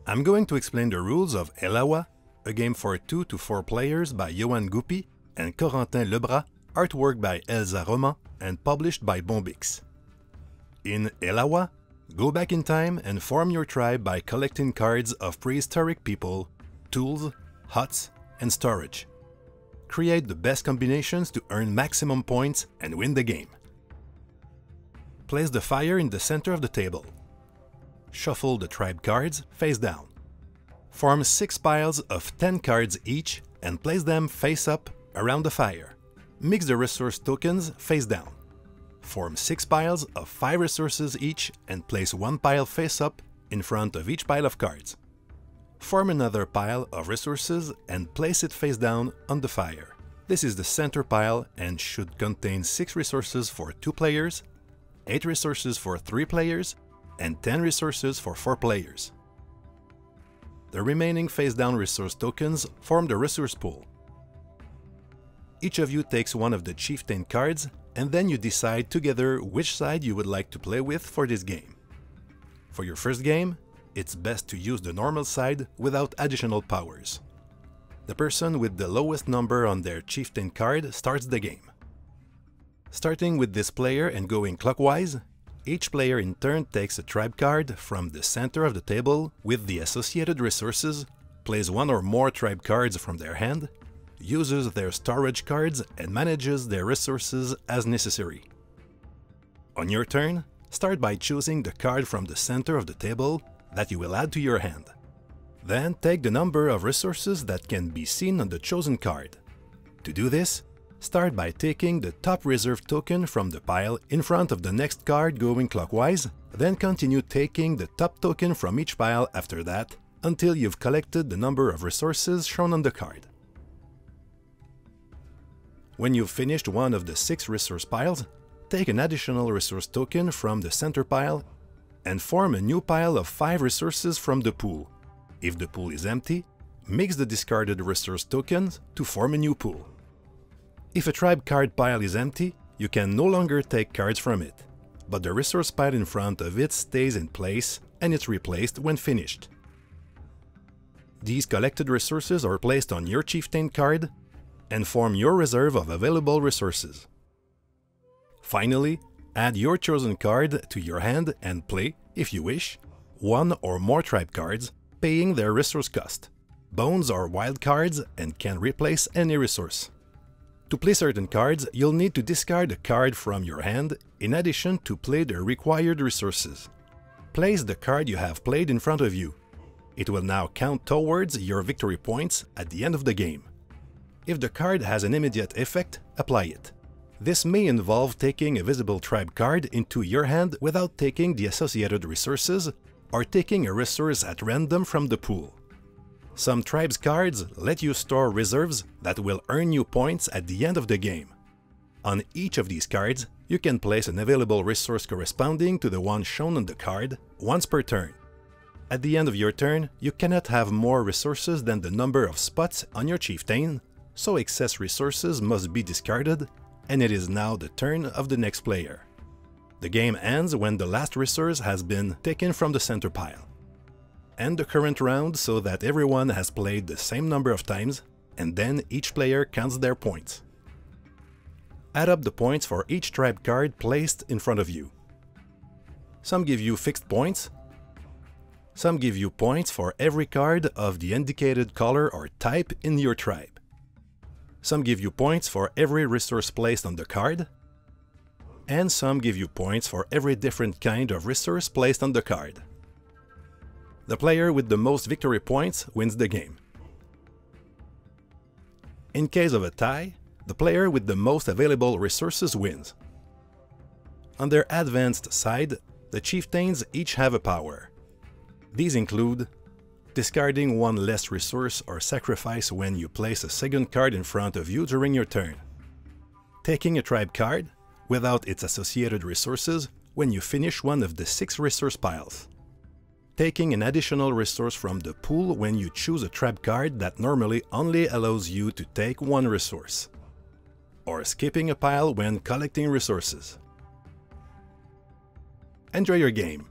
I'm going to explain the rules of Elawa, a game for 2 to 4 players by Yoann Goupy and Corentin Lebras, artwork by Elsa Roman and published by Bombix. In Elawa, go back in time and form your tribe by collecting cards of prehistoric people, tools, huts, and storage. Create the best combinations to earn maximum points and win the game. Place the fire in the center of the table. Shuffle the tribe cards face down. Form 6 piles of 10 cards each and place them face up around the fire. Mix the resource tokens face down. Form 6 piles of 5 resources each and place 1 pile face up in front of each pile of cards. Form another pile of resources and place it face down on the fire. This is the center pile and should contain 6 resources for 2 players, 8 resources for 3 players, and 10 resources for 4 players. The remaining face-down resource tokens form the resource pool. Each of you takes one of the chieftain cards, and then you decide together which side you would like to play with for this game. For your first game, it's best to use the normal side without additional powers. The person with the lowest number on their chieftain card starts the game. Starting with this player and going clockwise, each player in turn takes a tribe card from the center of the table with the associated resources, plays 1 or more tribe cards from their hand, uses their storage cards and manages their resources as necessary. On your turn, start by choosing the card from the center of the table that you will add to your hand. Then take the number of resources that can be seen on the chosen card. To do this, start by taking the top reserve token from the pile in front of the next card going clockwise, then continue taking the top token from each pile after that until you've collected the number of resources shown on the card. When you've finished one of the 6 resource piles, take an additional resource token from the center pile and form a new pile of 5 resources from the pool. If the pool is empty, mix the discarded resource tokens to form a new pool. If a tribe card pile is empty, you can no longer take cards from it, but the resource pile in front of it stays in place and it's replaced when finished. These collected resources are placed on your chieftain card and form your reserve of available resources. Finally, add your chosen card to your hand and play, if you wish, 1 or more tribe cards, paying their resource cost. Bones are wild cards and can replace any resource. To play certain cards, you'll need to discard a card from your hand in addition to play the required resources. Place the card you have played in front of you. It will now count towards your victory points at the end of the game. If the card has an immediate effect, apply it. This may involve taking a visible tribe card into your hand without taking the associated resources, or taking a resource at random from the pool. Some tribes cards let you store reserves that will earn you points at the end of the game. On each of these cards, you can place an available resource corresponding to the one shown on the card once per turn. At the end of your turn, you cannot have more resources than the number of spots on your chieftain, so excess resources must be discarded, and it is now the turn of the next player. The game ends when the last resource has been taken from the center pile. End the current round so that everyone has played the same number of times, and then each player counts their points. Add up the points for each tribe card placed in front of you. Some give you fixed points. Some give you points for every card of the indicated color or type in your tribe. Some give you points for every resource placed on the card. And some give you points for every different kind of resource placed on the card. The player with the most victory points wins the game. In case of a tie, the player with the most available resources wins. On their advanced side, the chieftains each have a power. These include discarding 1 less resource or sacrifice when you place a second card in front of you during your turn, taking a tribe card without its associated resources when you finish one of the 6 resource piles, taking an additional resource from the pool when you choose a tribe card that normally only allows you to take 1 resource, or skipping a pile when collecting resources. Enjoy your game!